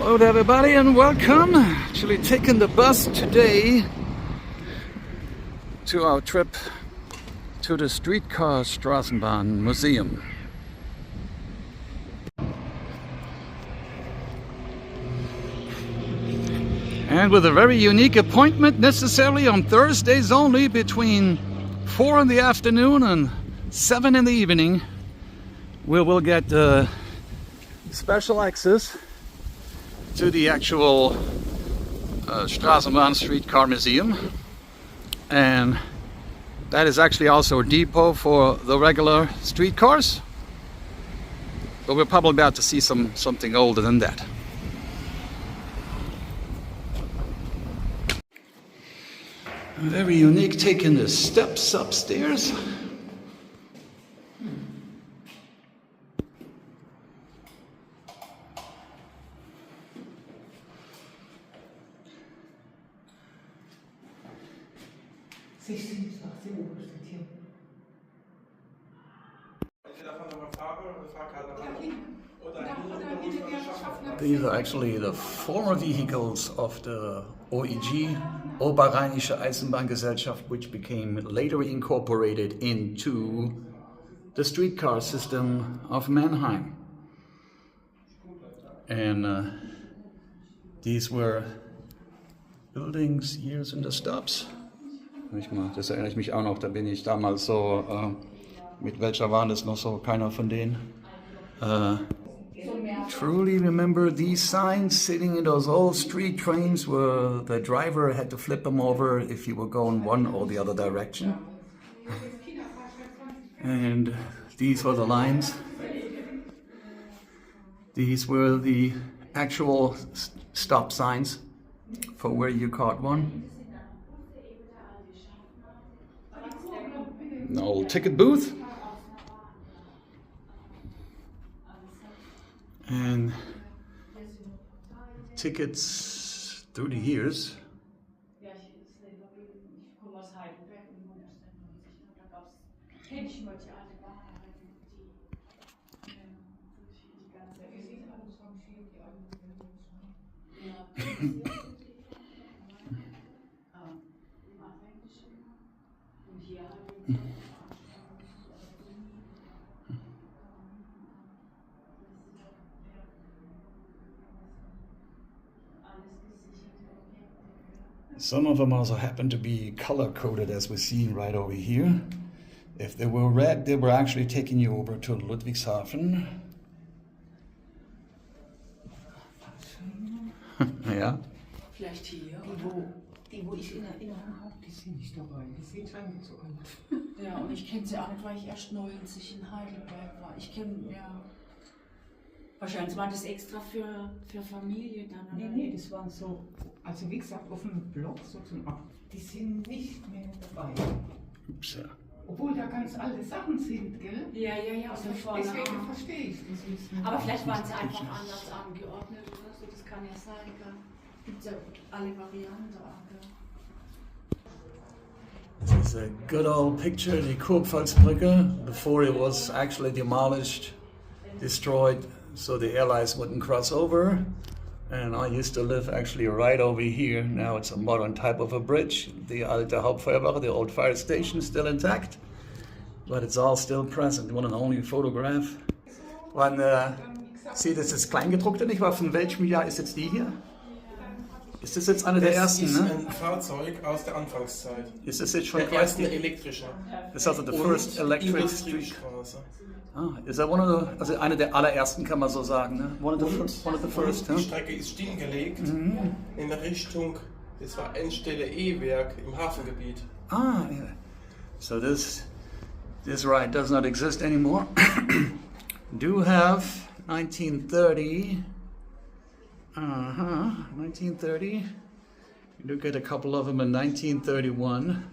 Hello to everybody and welcome. Actually taking the bus today to our trip to the Streetcar Strassenbahn Museum. And with a very unique appointment necessarily on Thursdays only between 4 in the afternoon and 7 in the evening, we will get special access to the actual Strassenbahn Streetcar Museum, and that is actually also a depot for the regular streetcars, but we're probably about to see something older than that. Very unique, taking the steps upstairs. These are actually the former vehicles of the OEG, Oberrheinische Eisenbahngesellschaft, which became later incorporated into the streetcar system of Mannheim. And these were buildings, years and the stops. Das erinnere ich mich auch noch, da bin ich damals so, mit welcher waren das noch so, keiner von denen. Truly remember these signs sitting in those old street trains where the driver had to flip them over if you were going one or the other direction. And these were the lines. These were the actual stop signs for where you caught one. An old ticket booth. And tickets through the years. Some of them also happen to be color-coded, as we're seeing right over here. If they were red, they were actually taking you over to Ludwigshafen. Ja. Vielleicht hier. Die, wo ich in Erinnerung habe, die sind nicht dabei. Die sind schon zu alt. Ja, und ich kenne sie auch nicht, weil ich erst 90 in Heidelberg war. Ich kenne, ja. Wahrscheinlich war das extra für Familie dann, oder? Nee, das waren so, also wie gesagt, auf dem Blog so zum Ab. Die sind nicht mehr dabei. Ups, ja. Obwohl da ganz alte Sachen sind, gell? Ja, also deswegen verstehe ich das nicht. Aber vielleicht waren sie einfach anders angeordnet oder so, das kann ja sein, gell? Gibt ja alle Varianten auch, gell? This is a good old picture, the Kurpfalzbrücke, before it was actually demolished, destroyed, so the Allies wouldn't cross over. And I used to live actually right over here. Now it's a modern type of a bridge. The alte Hauptfeuerwache, the old fire station, is still intact, but it's all still present. One and only photograph. Und, sieh, das ist Kleingedruckte, nicht wahr? Von welchem Jahr ist jetzt die hier? Ist das jetzt eine der ersten? Das ist ein Fahrzeug aus der Anfangszeit. Ist das jetzt schon der erste elektrische? Das ist also the first electric streetcar. Ah, ist er also eine der allerersten, kann man so sagen, ne? One of the first. Die Strecke ist stillgelegt in der Richtung, das war Endstelle E-Werk im Hafengebiet. Ah, yeah. So this ride does not exist anymore. Do have 1930. 1930. You do get a couple of them in 1931.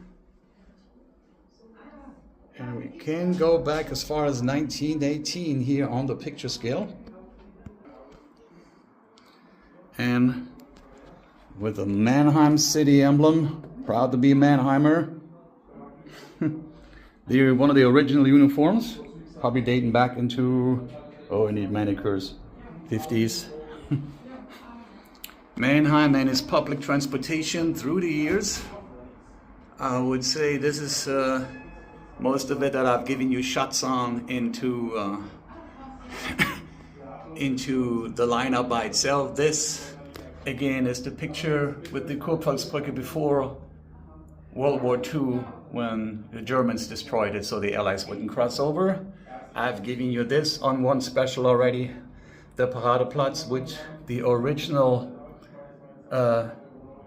And we can go back as far as 1918 here on the picture scale. And with the Mannheim city emblem, proud to be a Mannheimer. They're one of the original uniforms, probably dating back into, oh, I need manicures, 50s. Mannheim and its public transportation through the years. I would say this is most of it that I've given you shots on into into the lineup by itself. This again is the picture with the Kurpfalzbrücke before World War II when the Germans destroyed it so the Allies wouldn't cross over. I've given you this on one special already, the Paradeplatz, which the original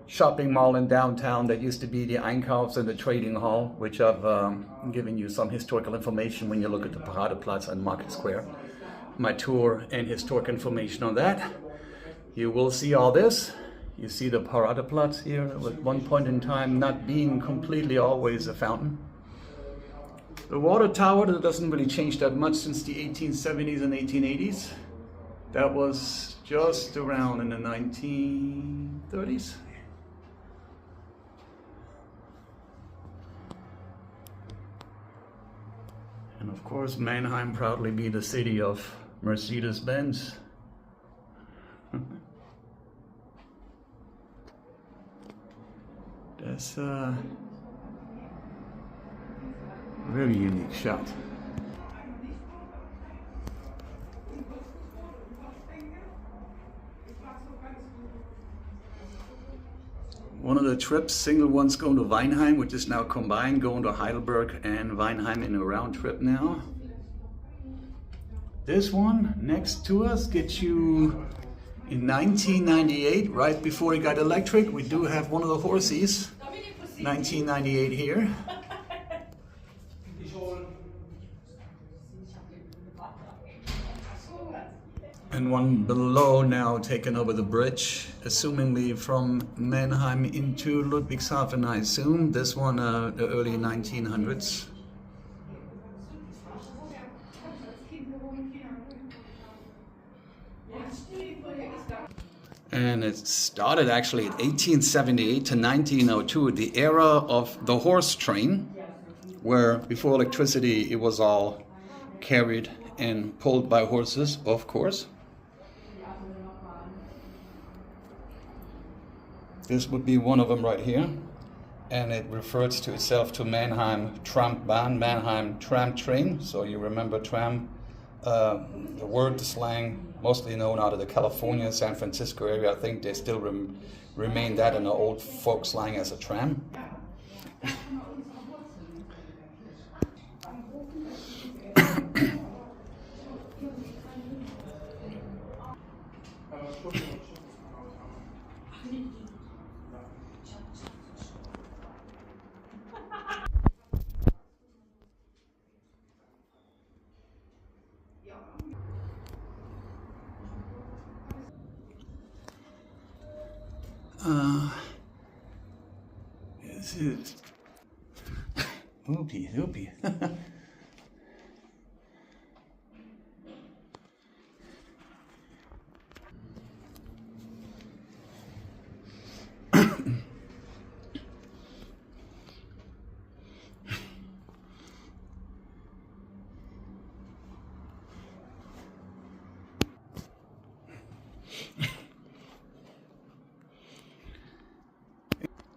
shopping mall in downtown that used to be the Einkaufs and the trading hall, which I've given you some historical information when you look at the Paradeplatz and Market Square. My tour and historic information on that. You will see all this. You see the Paradeplatz here at one point in time not being completely always a fountain. The water tower, that doesn't really change that much since the 1870s and 1880s. That was just around in the 1930s. And of course, Mannheim proudly be the city of Mercedes-Benz. That's a very unique shot. One of the trips, single ones going to Weinheim, which is now combined, going to Heidelberg and Weinheim in a round trip now. This one next to us gets you in 1998, right before it got electric. We do have one of the horses, 1998 here. And one below now taken over the bridge, assumingly from Mannheim into Ludwigshafen, I assume. This one, the early 1900s. And it started actually in 1878 to 1902, the era of the horse train, where before electricity it was all carried and pulled by horses, of course. This would be one of them right here, and it refers to itself to Mannheim Trambahn, Mannheim tram train. So you remember tram, the word, the slang, mostly known out of the California, San Francisco area. I think they still remain that in the old folk slang as a tram. This is Oopie.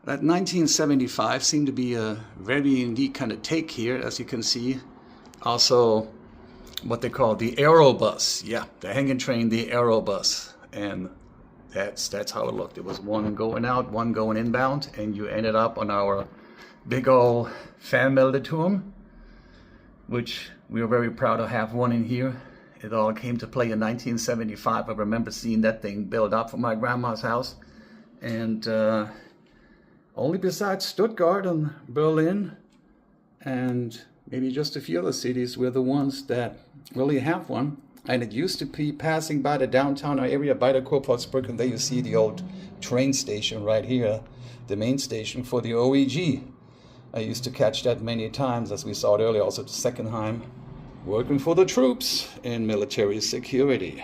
That 1975 seemed to be a very unique kind of take here, as you can see. Also, what they call the Aerobus. Yeah, the hanging train, the Aerobus. And that's how it looked. It was one going out, one going inbound, and you ended up on our big old Fernmeldeturm, which we were very proud to have one in here. It all came to play in 1975. I remember seeing that thing built up from my grandma's house. And only besides Stuttgart and Berlin and maybe just a few other cities, we're the ones that really have one. And it used to be passing by the downtown area by the Kurpfalzbrücke, and there you see the old train station right here, the main station for the OEG. I used to catch that many times, as we saw it earlier, also to Seckenheim, working for the troops in military security.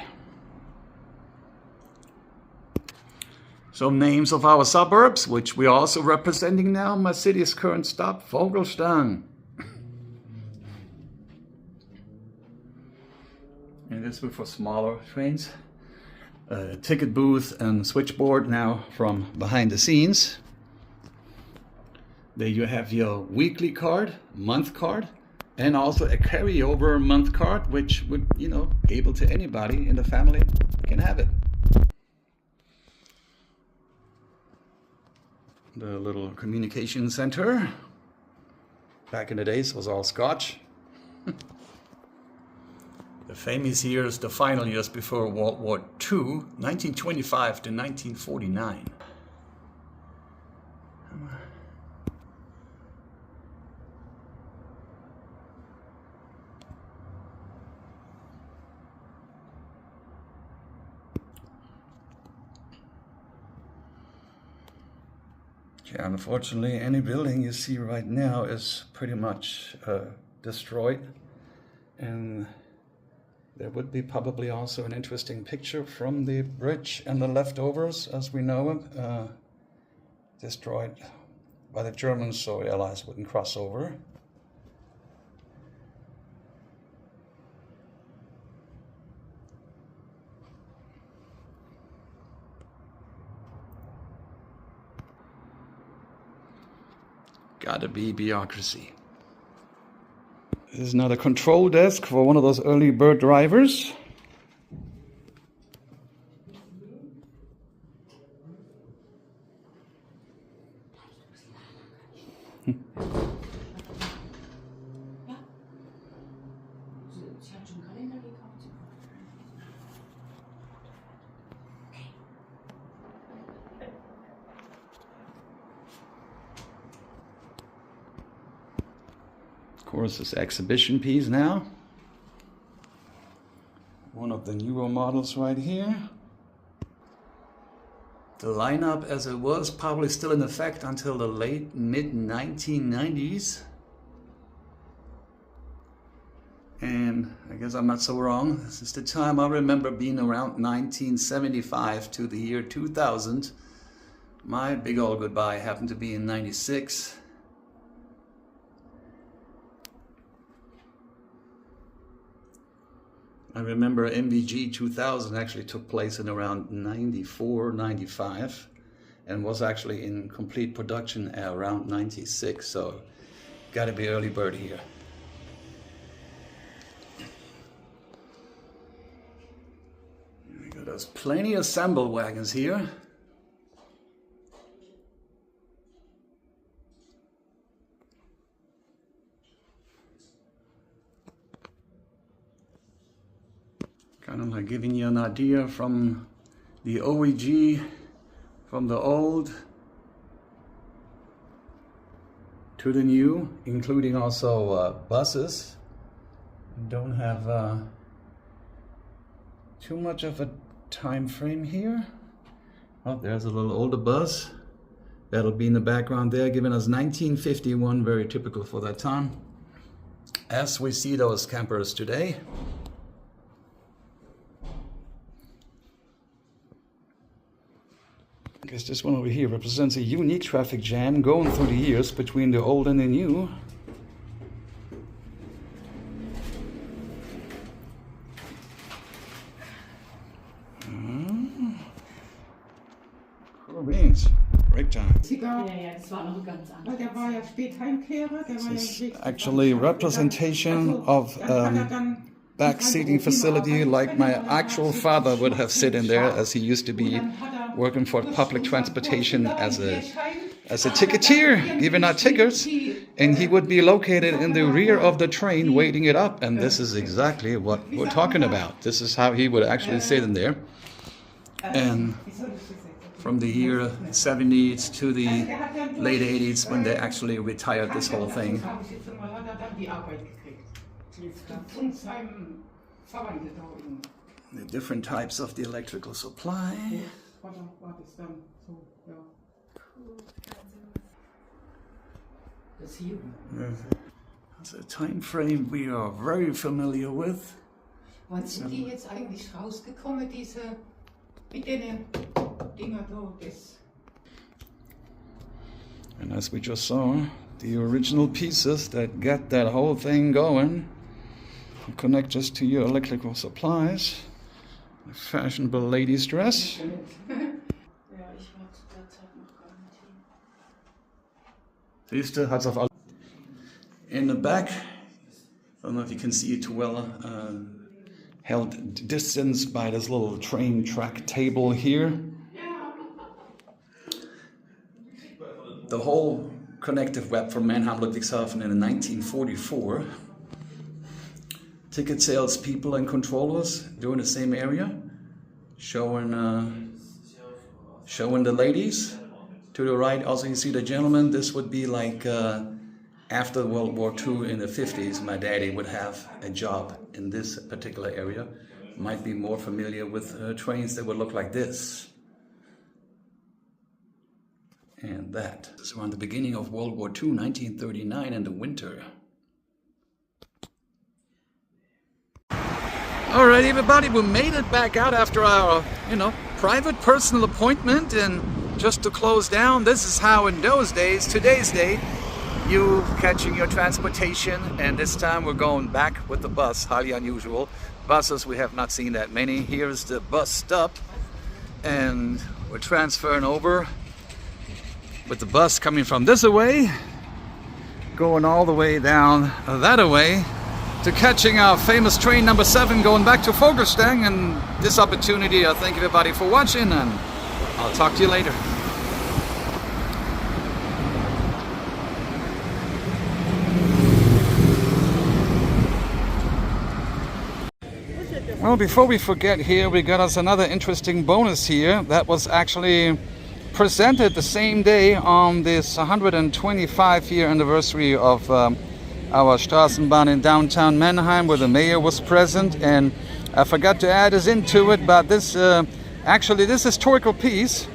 Some names of our suburbs, which we are also representing now. My city's current stop, Vogelstang. And this was for smaller trains. ticket booth and switchboard now from behind the scenes. There you have your weekly card, month card, and also a carryover month card, which would, able to anybody in the family can have it. The little communication center. Back in the days was all Scotch. The famous years, the final years before World War II, 1925 to 1949. Yeah, unfortunately, any building you see right now is pretty much destroyed. And there would be probably also an interesting picture from the bridge and the leftovers, as we know it, destroyed by the Germans so the Allies wouldn't cross over. Gotta be bureaucracy. This is not a control desk for one of those early bird drivers. Of course, this exhibition piece now. One of the newer models right here. The lineup as it was probably still in effect until the late mid-1990s. And I guess I'm not so wrong. This is the time I remember being around 1975 to the year 2000. My big old goodbye happened to be in 96. I remember MVG 2000 actually took place in around 94, 95 and was actually in complete production around 96, so gotta be early bird here. There's plenty of sample wagons here. Kind of like giving you an idea from the OEG, from the old to the new, including also buses. Don't have too much of a time frame here. Oh, there's a little older bus. That'll be in the background there, giving us 1951, very typical for that time. As we see those campers today. I guess this one over here represents a unique traffic jam going through the years between the old and the new. Cool beans. Break time. This is actually a representation of back seating facility like my actual father would have sit in there, as he used to be working for public transportation as a ticketeer, giving out tickets, and he would be located in the rear of the train waiting it up. And this is exactly what we're talking about. This is how he would actually sit in there. And from the year 70s to the late 80s, when they actually retired this whole thing. The different types of the electrical supply. That's a time frame we are very familiar with. Wann sind die jetzt eigentlich rausgekommen, diese mit den Dinger da? And as we just saw, the original pieces that get that whole thing going connect just to your electrical supplies. A fashionable lady's dress. Ja, ich war zu der Zeit noch gar nicht hier. Siehst du, hat's auf all. In the back, I don't know if you can see it too well, held distance by this little train track table here. The whole connective web from Mannheim Ludwigshafen in 1944. Ticket sales people and controllers doing the same area, showing the ladies. To the right also you see the gentlemen. This would be like after World War II in the 50s, my daddy would have a job in this particular area. Might be more familiar with trains that would look like this. And that is around the beginning of World War II, 1939 in the winter. Alright everybody, we made it back out after our, private personal appointment, and just to close down, this is how in those days, today's day, you catching your transportation, and this time we're going back with the bus, highly unusual. Buses, we have not seen that many. Here's the bus stop, and we're transferring over with the bus coming from this way, going all the way down that way, to catching our famous train number 7 going back to Vogelstang. And this opportunity, I thank everybody for watching, and I'll talk to you later. Well, before we forget here, we got us another interesting bonus here that was actually presented the same day on this 125-year anniversary of our Strassenbahn in downtown Mannheim, where the mayor was present. And I forgot to add this into it, but this actually this historical piece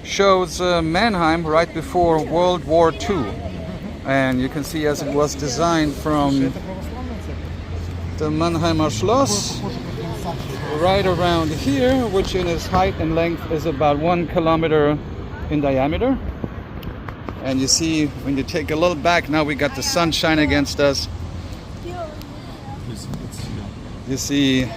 shows Mannheim right before World War II. And you can see as it was designed from the Mannheimer Schloss right around here, which in its height and length is about 1 kilometer in diameter. And you see, when you take a little back, now we got the sunshine against us. You see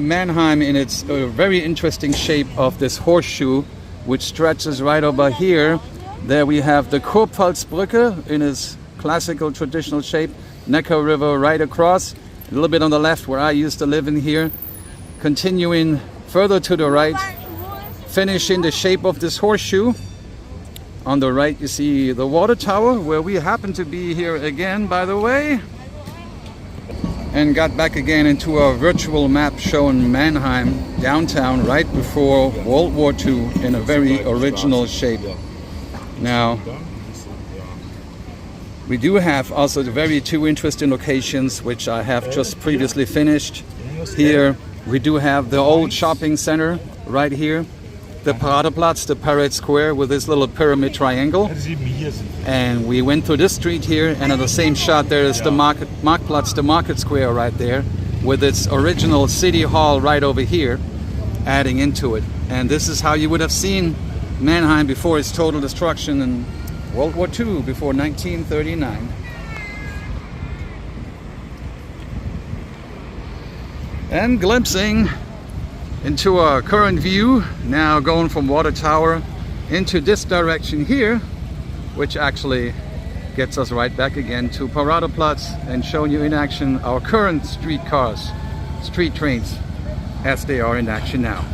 Mannheim in its very interesting shape of this horseshoe, which stretches right over here. There we have the Kurpfalzbrücke in its classical traditional shape, Neckar River right across, a little bit on the left where I used to live in here, continuing further to the right, finishing the shape of this horseshoe. On the right you see the water tower, where we happen to be here again, by the way, and got back again into our virtual map showing Mannheim downtown right before World War II in a very original shape. Now, we do have also the very two interesting locations which I have just previously finished. Here we do have the old shopping center right here, the Paradeplatz, the Parade Square with this little pyramid triangle. And we went through this street here, and on the same shot there is the Marktplatz, the market square right there, with its original city hall right over here, adding into it. And this is how you would have seen Mannheim before its total destruction in World War II, before 1939. And glimpsing into our current view, now going from Water Tower into this direction here, which actually gets us right back again to Paradeplatz, and showing you in action our current streetcars, street trains, as they are in action now.